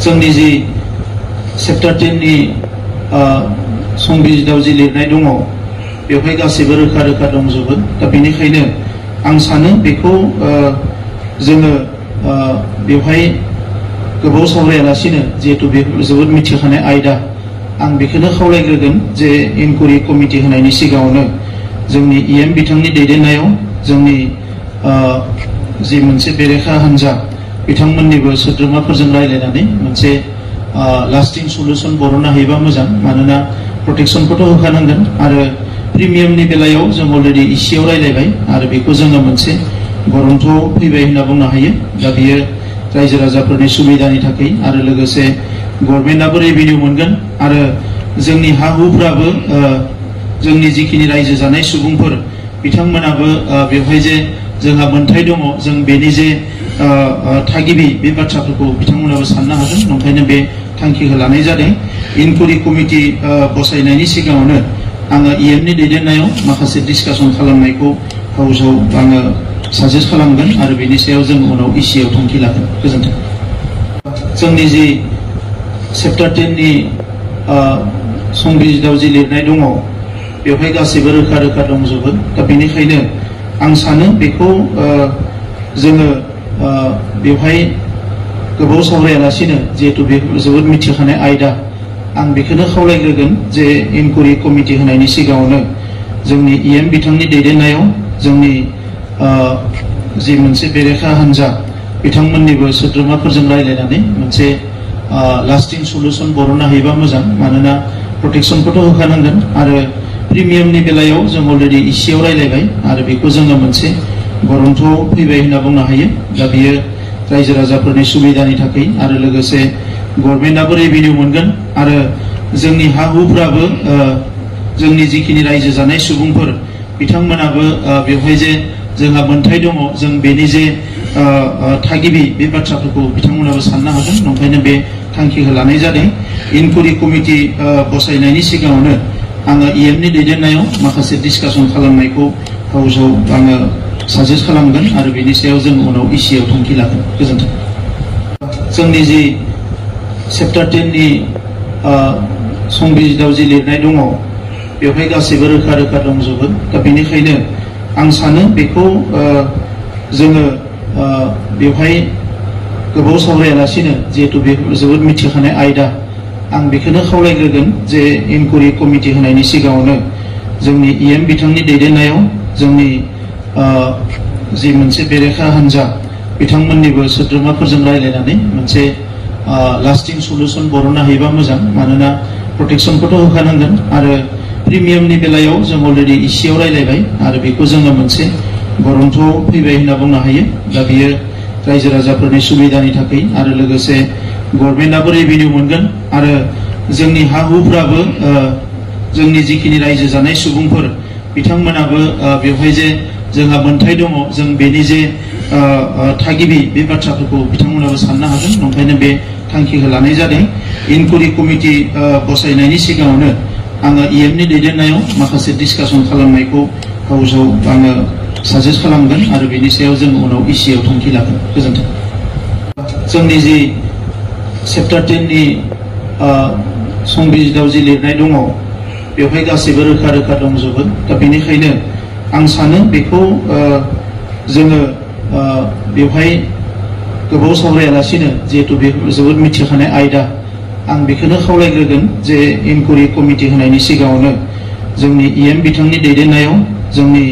जोंनि जि चैप्टार 10 नि संबिजिताव जि लिरनाय दङ बेवहाय गासैबो रोखा रोखा दंजोबो। दा बेनिखायनो आं सानो बेखौ जोङो बेवहाय गोबाव सावरायालासिनो जिहेतु बे जोबोद मिथिखानाय आयदा आं बेखौनो खावलायग्रोगोन जे इनकुरि कमिटि होनायनि सिगाङावनो जोंनि इएम बिथांनि दैदेननायाव जोंनि जि मोनसे बेरेखा हान्जा बिथांमोननिबो सोद्रोमाफोरजों रायलायनानै मोनसे लास्टिं सल्युशन बरननो हायोबा मोजां। मानोना प्रटेक्शनखौथ' होखानांगोन आरो प्रिमियामनि बेलायाव जों अलरेडि इसिआव रायलायबाय आरो बेखौ जोङो मोनसे गरन्थ'आव फैबाय होनना बुंनो हायो। दा बियो रायजो राजाफोरनि सुबिदानि थाखाय आरो लोगोसे गभर्नमेन्टआबो रेभिनिउ मोनगोन आरो जोंनि हा हुफ्राबो जोंनि जिखिनि रायजो जानाय सुबुंफोर बिथांमोनाबो बेवहाय जे जोंहा मोन्थाय दङ जों बेनि जे थागिबि बे बाथ्राफोरखौ बिथांमोनाबो साननो हागोन। ओंखायनो बे थांखिखौ लानाय जादों। इनकुरि कमिटि बसायनायनि सिगाङावनो आङो इएमनि दैदेननायाव माखासे डिसकासन खालामनायखौ हाउसाव आङो साजेस्ट खालामगोन आरो बेनि सायाव जों उनाव इसिआव थांखि लागोन। गोजोन्थों। जोंनि जि चैप्टार 10 नि संबिजिताव जि लिरनाय दङ बेवहाय गासैबो रोखा रोखा दंजोबो। दा बेनिखायनो आं सानो बेखौ जोङो बेवहाय गोबाव सावरायालासिनो जिहेतु बे जोबोद मिथिखानाय आयदा आं बेखौनो खावलायग्रोगोन जे इनकुरि कमिटि होनायनि सिगाङावनो जोंनि इएम बिथांनि दैदेननायाव जोंनि जि मोनसे बेरेखा हान्जा बिथांमोननिबो सोद्रोमाफोरजों रायलायनानै मोनसे लास्टिं सल्युशन बरननो हायोबा मोजां। मानोना प्रटेक्शनखौथ' होखानांगोन आरो प्रिमियामनि बेलायाव जों अलरेडि इसिआव रायलायबाय आरो बेखौ जोङो मोनसे गरन्थ'आव फैबाय होनना बुंनो हायो। दा बियो रायजो राजाफोरनि सुबिदानि थाखाय आरो लोगोसे गभर्नमेन्टआबो रेभिनिउ मोनगोन आरो जोंनि हा हुफ्राबो जोंनि जिखिनि रायजो जानाय सुबुंफोर बिथांमोनाबो बेवहाय जे जोंहा मोन्थाय दङ जों बेनि जे थागिबि बे बाथ्राफोरखौ बिथांमोनाबो साननो हागोन। ओंखायनो बे थांखिखौ लानाय जादों। इनकुरि कमिटि बसायनायनि सिगाङावनो आङो इएमनि दैदेननायाव माखासे डिसकासन खालामनायखौ हाउसाव आङो साजेस्ट खालामगोन आरो बेनि सायाव जों उनाव इसिआव थांखि लागोन। गोजोन्थों। जोंनि जि चैप्टार 10 नि संबिजिताव जि लिरनाय दङ बेवहाय गासैबो रोखा रोखा दंजोबो। दा बेनिखायनो आं सानो बेखौ जोङो बेवहाय गोबाव सावरायालासिनो जिहेतु बे जोबोद मिथिखानाय आयदा आं बेखौनो खावलायग्रोगोन जे इनकुरि कमिटि होनायनि सिगाङावनो जोंनि इएम बिथांनि दैदेननायाव जोंनि जि मोनसे बेरेखा हान्जा बिथांमोननिबो सोद्रोमाफोरजों रायलायनानै मोनसे लास्टिं सल्युशन बरननो हायोबा मोजां। मानोना प्रटेक्शनखौथ' होखानांगोन आरो प्रिमियामनि बेलायाव जों अलरेडि इसिआव रायलायबाय आरो बेखौ जोङो मोनसे गरन्थ'आव फैबाय होनना बुंनो हायो। दा बियो रायजो राजाफोरनि सुबिदानि थाखाय आरो लोगोसे गभर्नमेन्टआबो रेभिनिउ मोनगोन आरो जोंनि हा हुफ्राबो जोंनि जिखिनि रायजो जानाय सुबुंफोर बिथांमोनाबो बेवहाय जे जोंहा मोन्थाय दङ जों बेनि जे थागिबि बे बाथ्राफोरखौ बिथांमोनाबो साननो हागोन। ओंखायनो बे थांखिखौ लानाय जादों। इनकुरि कमिटि बसायनायनि सिगाङावनो आङो इएमनि दैदेननायाव माखासे डिसकासन खालामनायखौ हाउसाव आङो साजेस्ट खालामगोन आरो बेनि सायाव जों उनाव इसिआव थांखि लागोन। गोजोन्थों। जोंनि जि चैप्टार 10 नि संबिजिताव जि लिरनाय दङ बेवहाय गासैबो रोखा रोखा दंजोबो। दा बेनिखायनो आं सानो बेखौ जोङो बेवहाय गोबाव सावरायालासिनो जिहेतु बे जोबोद मिथिखानाय आयदा आं बेखौनो खावलायग्रोगोन जे इनकुरि कमिटि होनायनि सिगाङावनो जोंनि इएम बिथांनि दैदेननायाव जोंनि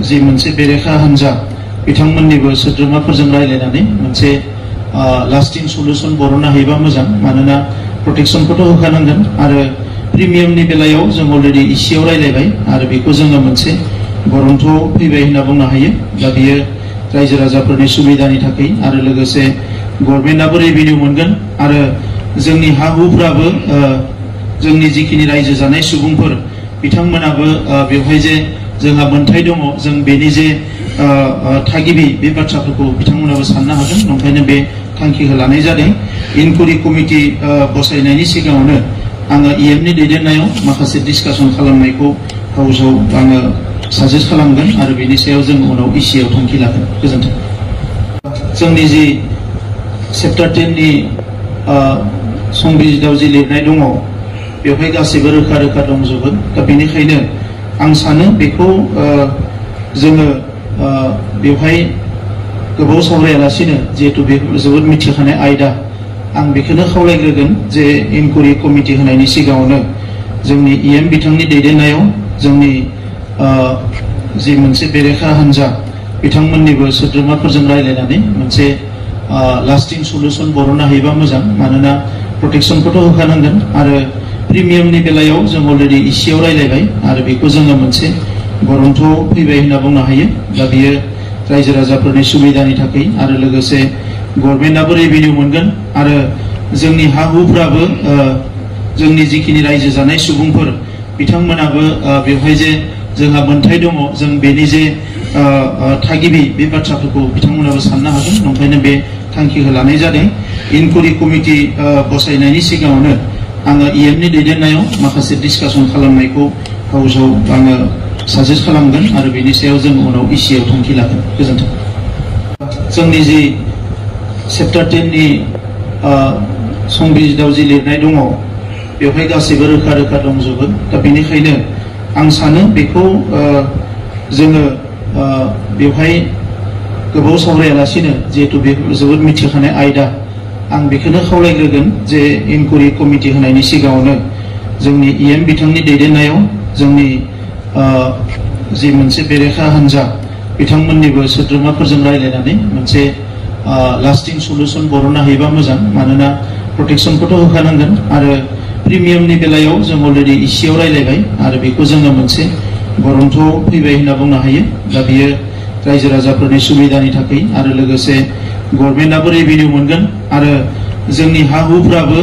जि मोनसे बेरेखा हान्जा बिथांमोननिबो सोद्रोमाफोरजों रायलायनानै मोनसे लास्टिं सल्युशन बरननो हायोबा मोजां। मानोना प्रटेक्शनखौथ' होखानांगोन आरो प्रिमियामनि बेलायाव जों अलरेडि इसिआव रायलायबाय आरो बेखौ जोङो मोनसे गरन्थ'आव फैबाय होनना बुंनो हायो। दा बियो रायजो राजाफोरनि सुबिदानि थाखाय आरो लोगोसे गभर्नमेन्टआबो रेभिनिउ मोनगोन आरो जोंनि हा हुफ्राबो जोंनि जिखिनि रायजो जानाय सुबुंफोर बिथांमोनाबो बेवहाय जे जोंहा मोन्थाय दङ जों बेनि जे थागिबि बे बाथ्राफोरखौ बिथांमोनाबो साननो हागोन। ओंखायनो बे थांखिखौ लानाय जादों। इनकुरि कमिटि बसायनायनि सिगाङावनो आङो इएमनि दैदेननायाव माखासे डिसकासन खालामनायखौ हाउसाव आङो साजेस्ट खालामगोन आरो बेनि सायाव जों उनाव इसिआव थांखि लागोन। गोजोन्थों। जोंनि जि चैप्टार 10 नि संबिजिताव जि लिरनाय दङ बेवहाय गासैबो रोखा रोखा दंजोबो दा बेनिखायनो आं सानो बेखौ जोङो बेवहाय गोबाव सावरायालासिनो जिहेतु बे जोबोद मिथिखानाय आयदा आं बेखौनो खावलायग्रोगोन जे इनकुरि कमिटि होनायनि सिगाङावनो जोंनि इएम बिथांनि दैदेननायाव जोंनि जि मोनसे बेरेखा हान्जा बिथांमोननिबो सोद्रोमाफोरजों रायलायनानै मोनसे लास्टिं सल्युशन बरननो हायोबा मोजां मानोना प्रटेक्शनखौथ' होखानांगोन आरो प्रिमियामनि बेलायाव जों अलरेडि इसियाव रायलायबाय आरो बेखौ जोङो मोनसे गरन्थ'आव फैबाय होनना बुंनो हायो दा बियो रायजो राजाफोरनि सुबिदानि थाखाय आरो लोगोसे गभर्नमेन्टआबो रेभिनिउ मोनगोन आरो जोंनि हा हुफ्राबो जोंनि जिखिनि रायजो जानाय सुबुंफोर बिथांमोनाबो बेवहाय जे जोंहा मोन्थाय दङ जों बेनि जे थागिबि बे बाथ्राफोरखौ बिथांमोनाबो साननो हागोन ओंखायनो बे थांखिखौ लानाय जादों इनकुरि कमिटि बसायनायनि सिगाङावनो आङो इएमनि दैदेननायाव माखासे डिसकासन खालामनायखौ हाउसाव आङो साजेस्ट खालामगोन आरो बेनि सायाव जों उनाव इसिआव थांखि लागोन गोजोन्थों जोंनि जि चैप्टार 10 नि संबिजिताव जि लिरनाय दङ बेवहाय गासैबो रोखा रोखा दंजोबो दा बेनिखायनो आं सानो बेखौ जोङो बेवहाय गोबाव सावरायालासिनो जिहेतु बे जोबोद मिथिखानाय आयदा आं बेखौनो खावलायग्रोगोन जे इनकुरि कमिटि होनायनि सिगाङावनो जोंनि इएम बिथांनि दैदेननायाव जोंनि जि मोनसे बेरेखा हान्जा बिथांमोननिबो सोद्रोमाफोरजों रायलायनानै मोनसे लास्टिं सल्युशन बरननो हायोबा मोजां मानोना प्रटेक्शनखौथ' होखानांगोन आरो प्रिमियामनि बेलायाव जों अलरेडि इसियाव रायलायबाय आरो बेखौ जोङो मोनसे गरन्थ'आव फैबाय होनना बुंनो हायो दा बियो रायजो राजाफोरनि सुबिदानि थाखाय आरो लोगोसे गभर्नमेन्टआबो रेभिनिउ मोनगोन आरो जोंनि हा हुफ्राबो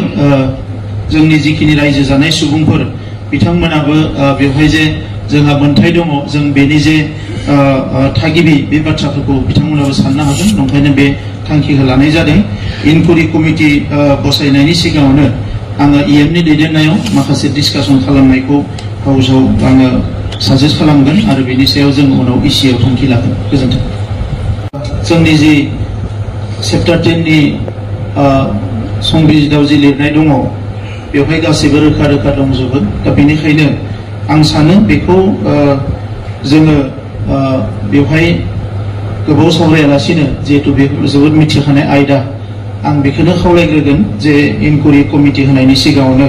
जोंनि जिखिनि रायजो जानाय सुबुंफोर बिथांमोनाबो बेवहाय जे जोंहा मोन्थाय दङ जों बेनि जे थागिबि बे बाथ्राफोरखौ बिथांमोनाबो साननो हागोन ओंखायनो बे थांखिखौ लानाय जादों इनकुरि कमिटि बसायनायनि सिगाङावनो आङो इएमनि दैदेननायाव माखासे डिसकासन खालामनायखौ हाउसाव आङो साजेस्ट खालामगोन आरो बेनि सायाव जों उनाव इसिआव थांखि लागोन गोजोन्थों जोंनि जि चैप्टार 10 नि संबिजिताव जि लिरनाय दङ बेवहाय गासैबो रोखा रोखा दंजोबो दा बेनिखायनो आं सानो बेखौ जोङो बेवहाय गोबाव सावरायालासिनो जिहेतु बे जोबोद मिथिखानाय आयदा आं बेखौनो खावलायग्रोगोन जे इनकुरि कमिटि होनायनि सिगाङावनो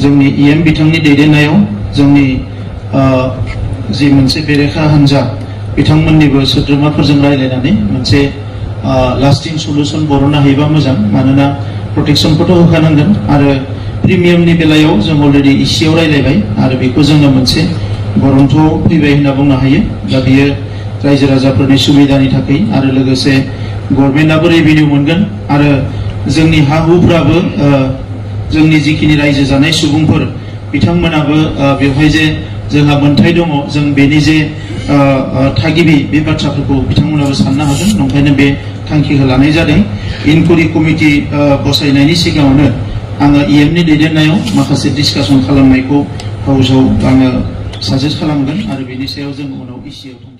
जोंनि इएम बिथांनि दैदेननायाव जोंनि जि मोनसे बेरेखा हान्जा बिथांमोननिबो सोद्रोमाफोरजों रायलायनानै मोनसे लास्टिं सल्युशन बरननो हायोबा मोजां मानोना प्रटेक्शनखौथ' होखानांगोन आरो प्रिमियामनि बेलायाव जों अलरेडि इसियाव रायलायबाय आरो बेखौ जोङो मोनसे गरन्थ'आव फैबाय होनना बुंनो हायो दा बियो रायजो राजाफोरनि सुबिदानि थाखाय आरो लोगोसे गभर्नमेन्टआबो रेभिनिउ मोनगोन आरो जोंनि हा हुफ्राबो जोंनि जिखिनि रायजो जानाय सुबुंफोर बिथांमोनाबो बेवहाय जे जोंहा मोन्थाय दङ जों बेनि जे थागिबि बे बाथ्राफोरखौ बिथांमोनाबो साननो हागोन ओंखायनो बे थांखिखौ लानाय जादों इनकुरि कमिटि बसायनायनि सिगाङावनो आङो इएमनि दैदेननायाव माखासे डिसकासन खालामनायखौ हाउसाव आङो साजेस्ट खालामगोन आरो बेनि सायाव जों उनाव इसिआव